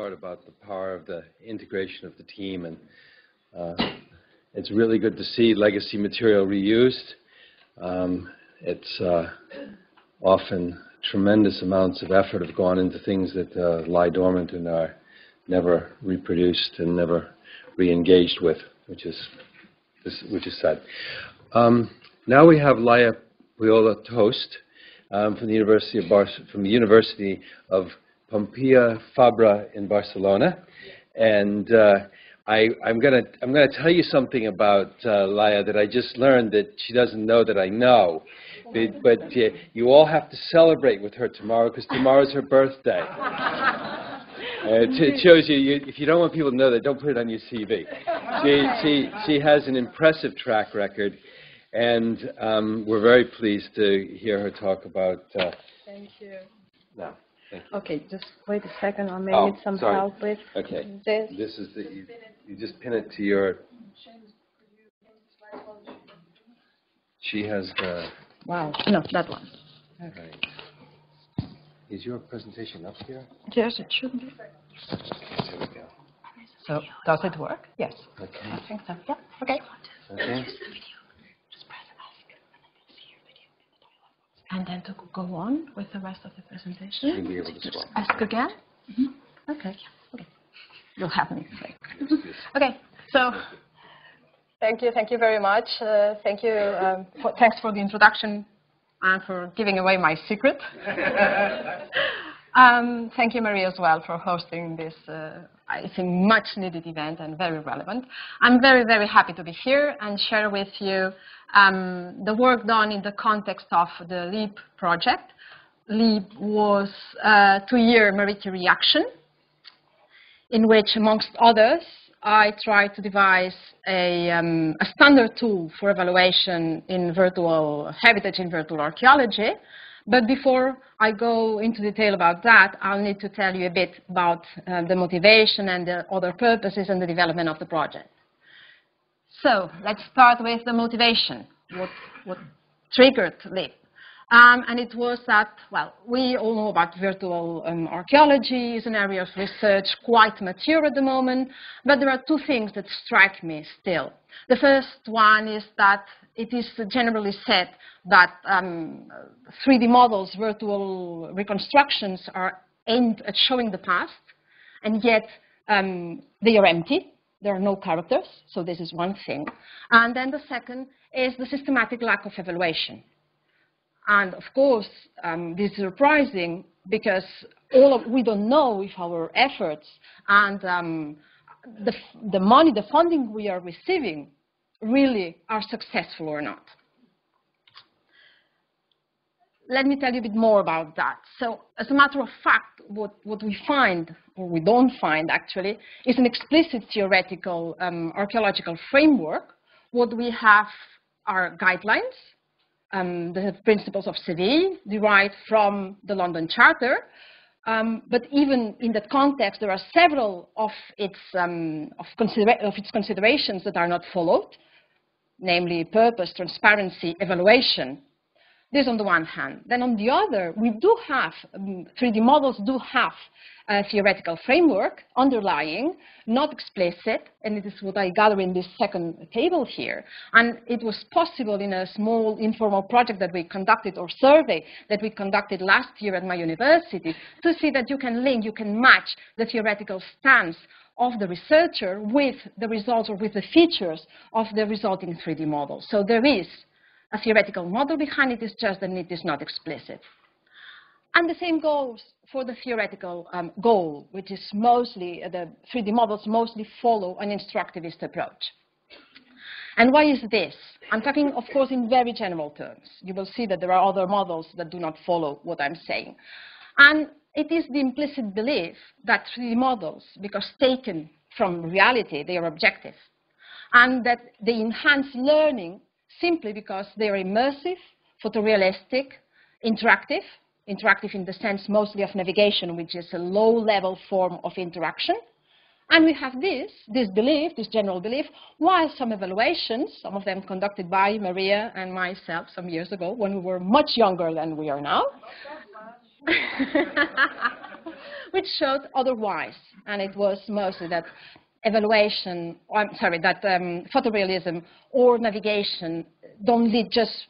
start about the power of the integration of the team, and it's really good to see legacy material reused. It's often tremendous amounts of effort have gone into things that lie dormant and are never reproduced and never re-engaged with, which is sad. Now we have Laia Pujol-Tost from the University of Pompeu Fabra in Barcelona, and I'm gonna tell you something about Laia that I just learned that she doesn't know that I know, but you all have to celebrate with her tomorrow because tomorrow's her birthday. It shows you, if you don't want people to know that, don't put it on your CV. She has an impressive track record, and we're very pleased to hear her talk about. Thank you. No, thank you. Okay, just wait a second. I may need some help with this. This is the you just pin it to your. She has the. Wow. No, that one. Okay. Right. Is your presentation up here? Yes, it should be. Okay, there we go. So, does it work? Yes. Okay. I think so. Yeah. Okay. Okay. Just press ask, and then you'll see your video in the dialog box. And then to go on with the rest of the presentation. You'll be able to swap. Ask again. Okay. Okay. You'll have me. Okay. So, thank you very much. Thank you. Thanks for the introduction and for giving away my secret. Thank you, Maria, as well, for hosting this, I think, much-needed event and very relevant. I'm very, very happy to be here and share with you the work done in the context of the LEAP project. LEAP was a 2-year Meriti reaction in which, amongst others, I tried to devise a standard tool for evaluation in virtual heritage in virtual archaeology. But before I go into detail about that, I'll need to tell you a bit about the motivation and the other purposes and the development of the project. So let's start with the motivation, what triggered LEAP. And it was that, well, we all know about virtual archaeology is an area of research quite mature at the moment, but there are 2 things that strike me still. The first one is that it is generally said that 3D models, virtual reconstructions, are aimed at showing the past, and yet they are empty. There are no characters, so this is one thing. And then the second is the systematic lack of evaluation. And of course, this is surprising because we don't know if our efforts and the money, the funding we are receiving really are successful or not. Let me tell you a bit more about that. So as a matter of fact, what we find, or we don't find actually, is an explicit theoretical archaeological framework. What we have are guidelines. The principles of Seville derived from the London Charter, but even in that context, there are several of its considerations that are not followed, namely purpose, transparency, evaluation. This on the one hand. Then on the other, we do have, 3D models do have a theoretical framework underlying, not explicit, and it is what I gather in this second table here. And it was possible in a small informal project that we conducted, or survey that we conducted last year at my university, to see that you can link, you can match the theoretical stance of the researcher with the results or with the features of the resulting 3D model. So there is a theoretical model behind it, is just that it is not explicit. And the same goes for the theoretical goal, which is mostly, the 3D models mostly follow an instructivist approach. And why is this? I'm talking, of course, in very general terms. You will see that there are other models that do not follow what I'm saying. And it is the implicit belief that 3D models, because taken from reality, they are objective, and that they enhance learning simply because they are immersive, photorealistic, interactive in the sense mostly of navigation, which is a low-level form of interaction. And we have this belief, this general belief, while some evaluations, some of them conducted by Maria and myself some years ago when we were much younger than we are now. which showed otherwise. And it was mostly that evaluation, that photorealism or navigation don't lead just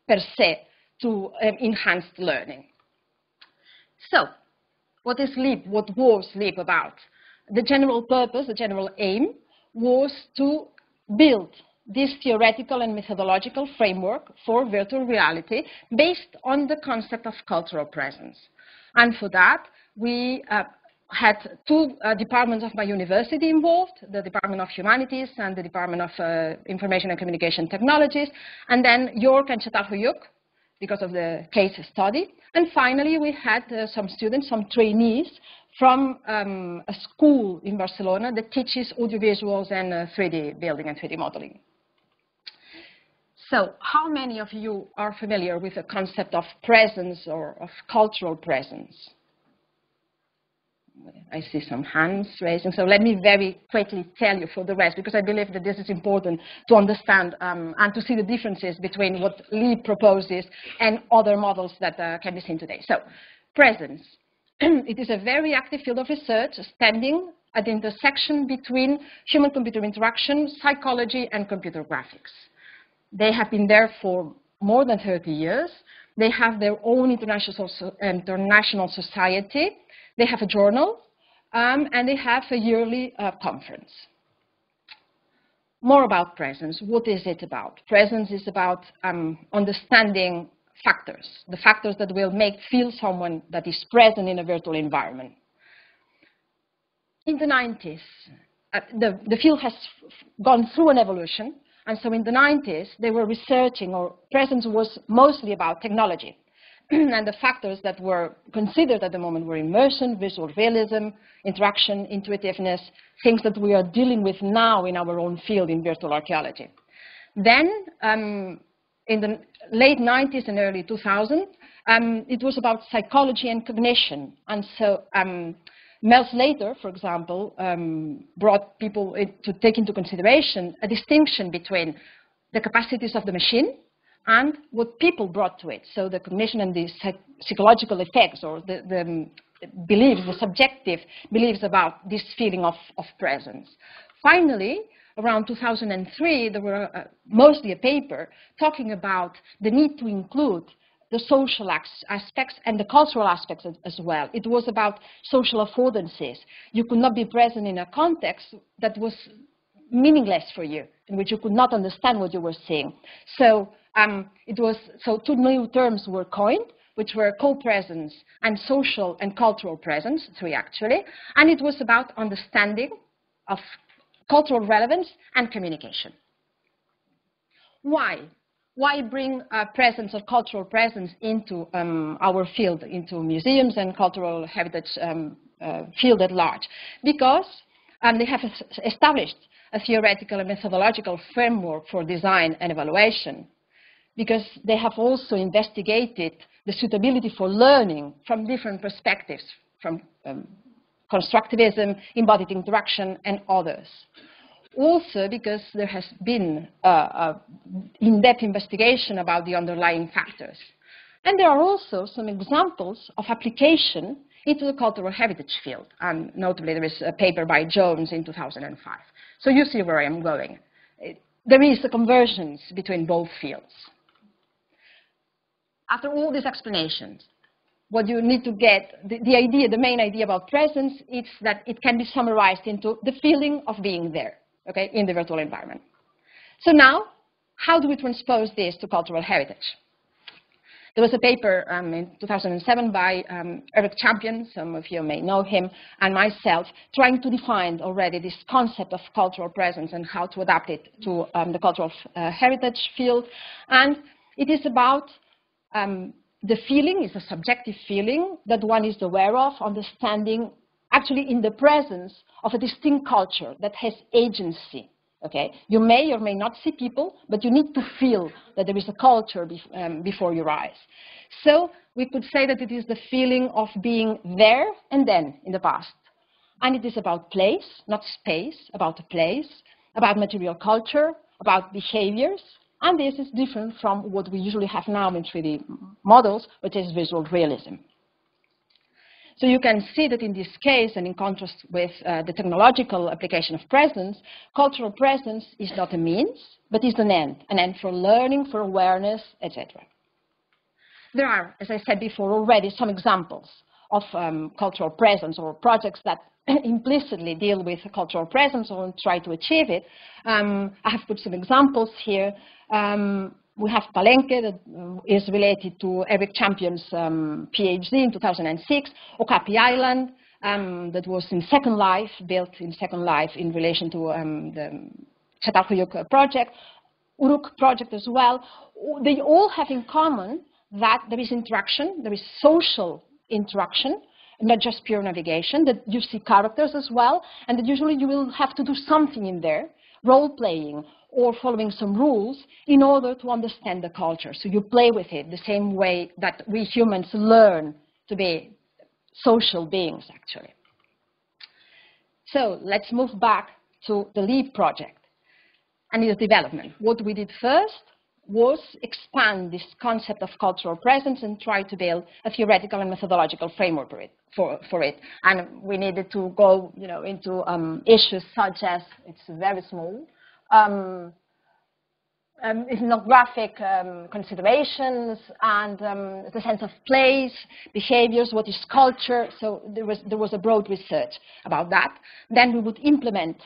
per se to enhanced learning. So, what is LEAP? What was LEAP about? The general purpose, the general aim, was to build this theoretical and methodological framework for virtual reality based on the concept of cultural presence. And for that, we had two departments of my university involved, the Department of Humanities and the Department of Information and Communication Technologies, and then York and Çatalhöyük, because of the case study. And finally, we had some students, some trainees from a school in Barcelona that teaches audiovisuals and 3D building and 3D modeling. So how many of you are familiar with the concept of presence or of cultural presence? I see some hands raising, so let me very quickly tell you for the rest, because I believe that this is important to understand and to see the differences between what Lee proposes and other models that can be seen today. So, presence. It is a very active field of research standing at the intersection between human-computer interaction, psychology, and computer graphics. They have been there for more than 30 years. They have their own international society. They have a journal, and they have a yearly conference. More about presence. What is it about? Presence is about understanding factors, the factors that will make feel someone that is present in a virtual environment. In the 90s, the field has gone through an evolution, and so in the 90s, they were researching, or presence was mostly about technology. And the factors that were considered at the moment were immersion, visual realism, interaction, intuitiveness, things that we are dealing with now in our own field in virtual archaeology. Then, in the late 90s and early 2000s, it was about psychology and cognition. And so Mel Slater, for example, brought people to take into consideration a distinction between the capacities of the machine and what people brought to it. So the cognition and the psychological effects, or the beliefs, the subjective beliefs about this feeling of presence. Finally, around 2003, there were mostly a paper talking about the need to include the social aspects and the cultural aspects as well. It was about social affordances. You could not be present in a context that was meaningless for you, in which you could not understand what you were seeing. So two new terms were coined, which were co-presence and social and cultural presence, three actually, and it was about understanding of cultural relevance and communication. Why? Why bring presence or cultural presence into our field, into museums and cultural heritage field at large? Because they have established a theoretical and methodological framework for design and evaluation, because they have also investigated the suitability for learning from different perspectives, from constructivism, embodied interaction, and others. Also because there has been in-depth investigation about the underlying factors. And there are also some examples of application into the cultural heritage field. And notably, there is a paper by Jones in 2005. So you see where I am going. There is a convergence between both fields. After all these explanations, what you need to get, the main idea about presence, is that it can be summarized into the feeling of being there, okay, in the virtual environment. So now, how do we transpose this to cultural heritage? There was a paper in 2007 by Eric Champion, some of you may know him, and myself, trying to define already this concept of cultural presence and how to adapt it to the cultural heritage field. And it is about the feeling, is a subjective feeling that one is aware of, understanding, actually in the presence of a distinct culture that has agency. Okay? You may or may not see people, but you need to feel that there is a culture before your eyes. So we could say that it is the feeling of being there and then in the past. And it is about place, not space, about a place, about material culture, about behaviors. And this is different from what we usually have now in 3D models, which is visual realism. So you can see that in this case, and in contrast with the technological application of presence, cultural presence is not a means, but is an end for learning, for awareness, etc. There are, as I said before, already some examples of cultural presence or projects that implicitly deal with cultural presence or try to achieve it. I have put some examples here. We have Palenque, that is related to Eric Champion's PhD in 2006, Okapi Island, that was in Second Life, built in Second Life in relation to the Çatalhöyük project, Uruk project as well. They all have in common that there is interaction, there is social interaction, not just pure navigation, that you see characters as well, and that usually you will have to do something in there, role-playing or following some rules in order to understand the culture. So you play with it the same way that we humans learn to be social beings, actually. So let's move back to the LEAP project and its development. What we did first was expand this concept of cultural presence and try to build a theoretical and methodological framework for it. And we needed to go, into issues such as, it's very small, ethnographic considerations and the sense of place, behaviors, what is culture. So there was a broad research about that. Then we would implement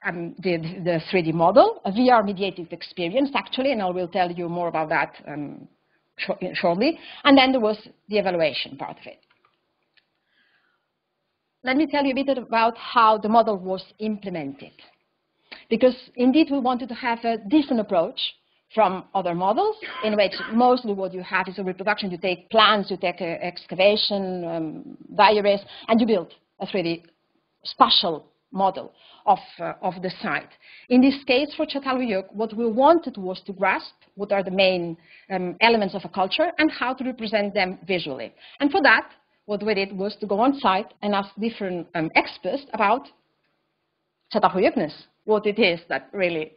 the 3D model, a VR-mediated experience, actually, and I will tell you more about that shortly. And then there was the evaluation part of it. Let me tell you a bit about how the model was implemented. Because, indeed, we wanted to have a different approach from other models, in which mostly what you have is a reproduction. You take plans, you take excavation, diaries, and you build a 3D spatial model of the site. In this case, for Çatalhöyük, what we wanted was to grasp what are the main elements of a culture and how to represent them visually. And for that, what we did was to go on site and ask different experts about Çatalhöyükness, what it is that really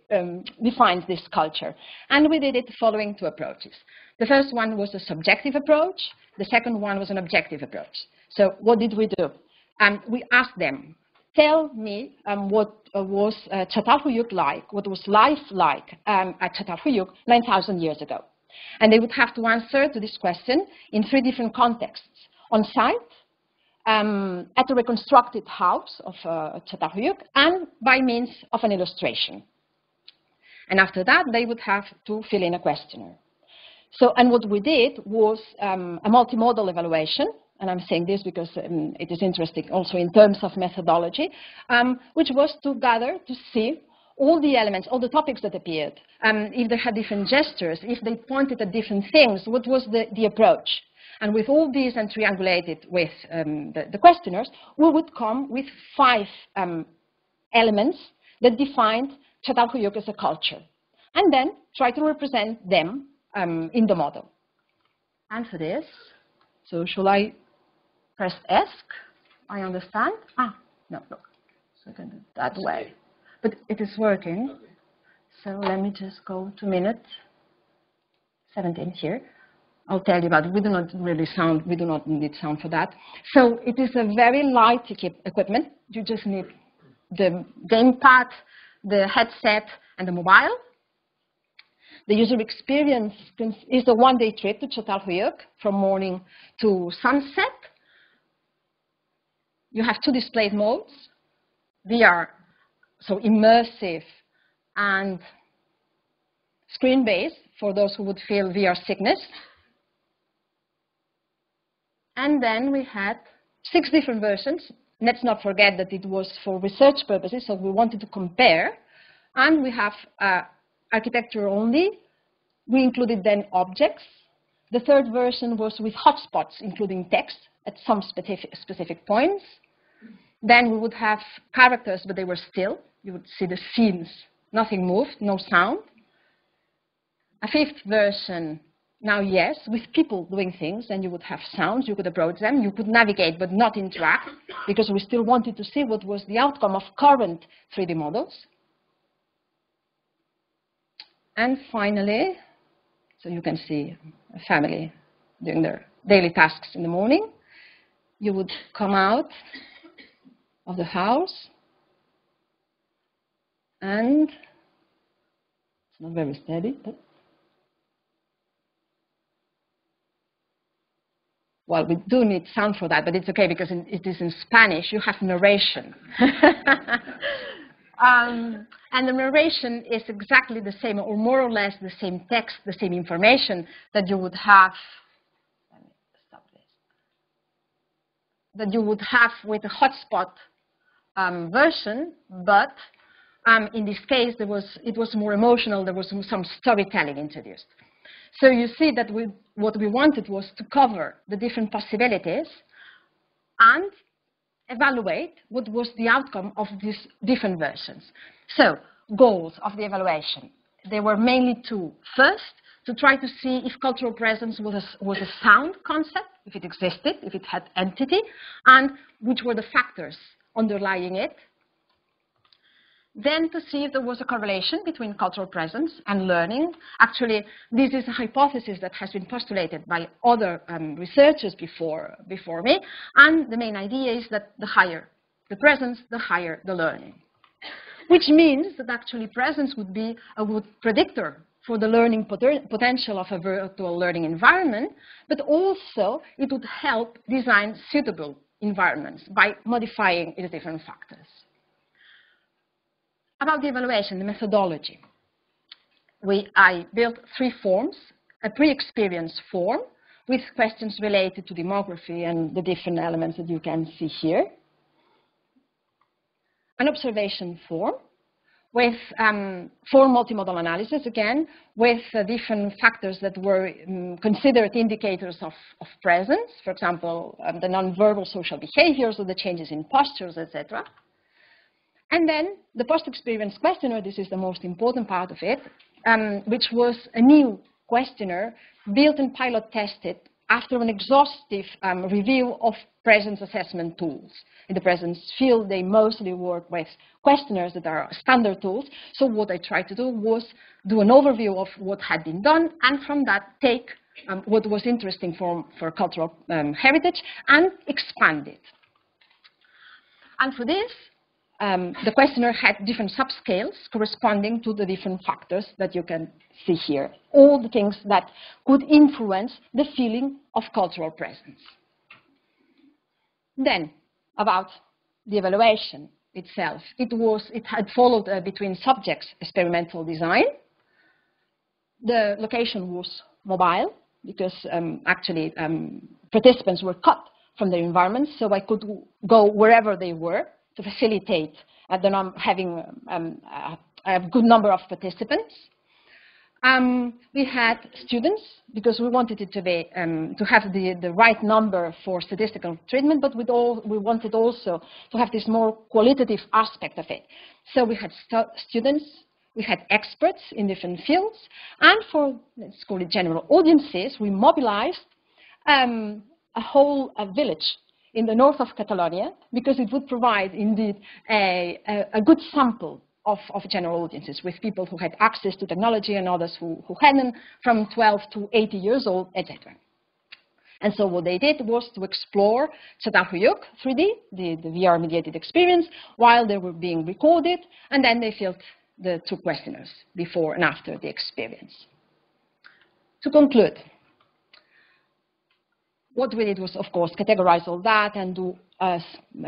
defines this culture. And we did it following two approaches. The first one was a subjective approach. The second one was an objective approach. So what did we do? We asked them, tell me what was Çatalhöyük like, what was life like at Çatalhöyük 9,000 years ago. And they would have to answer to this question in three different contexts. On site, at the reconstructed house of Çatalhöyük, and by means of an illustration. And after that, they would have to fill in a questionnaire. So, and what we did was a multimodal evaluation, and I'm saying this because it is interesting also in terms of methodology, which was to gather, to see all the elements, all the topics that appeared, if they had different gestures, if they pointed at different things, what was the approach. And with all these and triangulated with the questionnaires, we would come with 5 elements that defined Çatalhöyük as a culture, and then try to represent them in the model. And for this, so shall I press ESC? I understand. Ah, no, look. So I can do it that way. But it is working. So let me just go to minute 17 here. I'll tell you about it. We do not really sound, we do not need sound for that. So it is a very light equipment. You just need the gamepad, the headset, and the mobile. The user experience is a one-day trip to Çatalhöyük from morning to sunset. You have 2 display modes. VR, so immersive and screen-based for those who would feel VR sickness. And then we had 6 different versions. Let's not forget that it was for research purposes, so we wanted to compare. And we have architecture only. We included then objects. The third version was with hotspots, including text at some specific points. Then we would have characters, but they were still. You would see the scenes. Nothing moved, no sound. A 5th version, now yes, with people doing things, and you would have sounds, you could approach them, you could navigate but not interact, because we still wanted to see what was the outcome of current 3D models. And finally, so you can see a family doing their daily tasks in the morning. you would come out of the house, and it's not very steady, but well, we do need sound for that, but it's okay because it is in Spanish. You have narration. And the narration is exactly the same, or more or less the same text, the same information that you would have. Let me stop this. That you would have with a hotspot version, but in this case, it was more emotional. There was some storytelling introduced. So you see that what we wanted was to cover the different possibilities and evaluate what was the outcome of these different versions. So, goals of the evaluation. There were mainly two. First, to try to see if cultural presence was a sound concept, if it existed, if it had entity, and which were the factors underlying it. Then to see if there was a correlation between cultural presence and learning. Actually, this is a hypothesis that has been postulated by other researchers before me, and the main idea is that the higher the presence, the higher the learning. Which means that actually presence would be a good predictor for the learning potential of a virtual learning environment, but also it would help design suitable environments by modifying its different factors. About the evaluation, the methodology. I built 3 forms, a pre-experience form with questions related to demography and the different elements that you can see here. An observation form with for multimodal analysis, again, with different factors that were considered indicators of presence, for example, the nonverbal social behaviors or the changes in postures, etc. And then the post-experience questionnaire, this is the most important part of it, which was a new questionnaire built and pilot tested after an exhaustive review of presence assessment tools. In the presence field, they mostly work with questionnaires that are standard tools. So what I tried to do was do an overview of what had been done, and from that take what was interesting for cultural heritage and expand it. And for this, the questionnaire had different subscales corresponding to the different factors that you can see here. All the things that could influence the feeling of cultural presence. Then, about the evaluation itself. It had followed between subjects experimental design. The location was mobile because actually participants were cut from their environments, so I could go wherever they were to facilitate having a good number of participants. We had students because we wanted it to be to have the right number for statistical treatment, but we wanted also to have this more qualitative aspect of it. So we had students, we had experts in different fields, and for, let's call it general audiences, we mobilized a whole village in the north of Catalonia, because it would provide indeed a good sample of general audiences with people who had access to technology and others who hadn't, from 12 to 80 years old, etc. And so what they did was to explore Çatalhöyük 3D, the VR-mediated experience, while they were being recorded, and then they filled the 2 questionnaires before and after the experience. To conclude, what we did was, of course, categorize all that and do a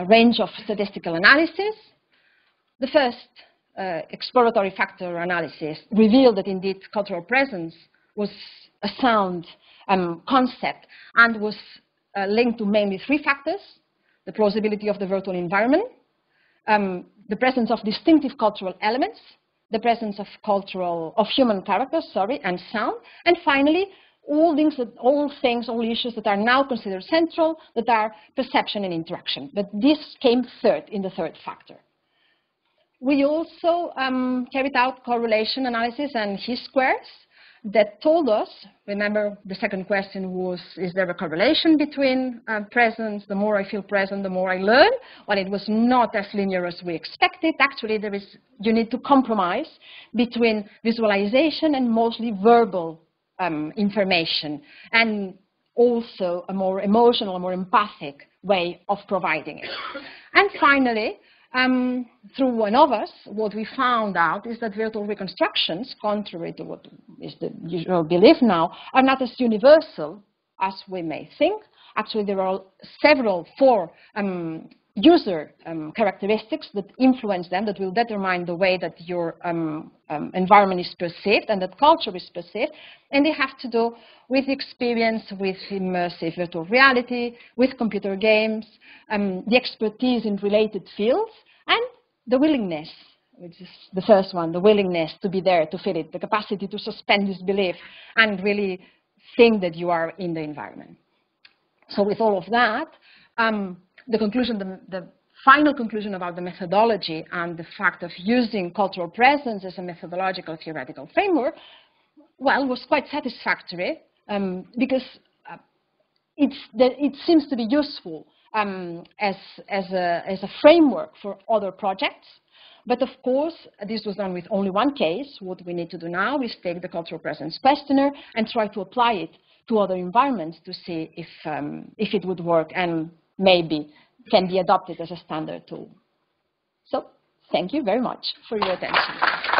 range of statistical analysis. The first exploratory factor analysis revealed that indeed cultural presence was a sound concept and was linked to mainly 3 factors: the plausibility of the virtual environment, the presence of distinctive cultural elements, the presence of human characters, and sound, and finally, all issues that are now considered central, that are perception and interaction. But this came third, in the 3rd factor. We also carried out correlation analysis and chi-squares that told us, remember the 2nd question was, is there a correlation between presence? The more I feel present, the more I learn. Well, it was not as linear as we expected. Actually, you need to compromise between visualization and mostly verbal information. And also a more emotional, a more empathic way of providing it. And finally, through ANOVAs, what we found out is that virtual reconstructions, contrary to what is the usual belief now, are not as universal as we may think. Actually, there are four user characteristics that influence them, that will determine the way that your environment is perceived and that culture is perceived. And they have to do with experience, with immersive virtual reality, with computer games, the expertise in related fields, and the willingness, which is the first one, the willingness to be there, to feel it, the capacity to suspend disbelief and really think that you are in the environment. So with all of that, the final conclusion about the methodology and the fact of using cultural presence as a methodological theoretical framework, well, was quite satisfactory because it seems to be useful as a framework for other projects. But of course, this was done with only one case. What we need to do now is take the cultural presence questionnaire and try to apply it to other environments to see if it would work and maybe can be adopted as a standard tool. So thank you very much for your attention.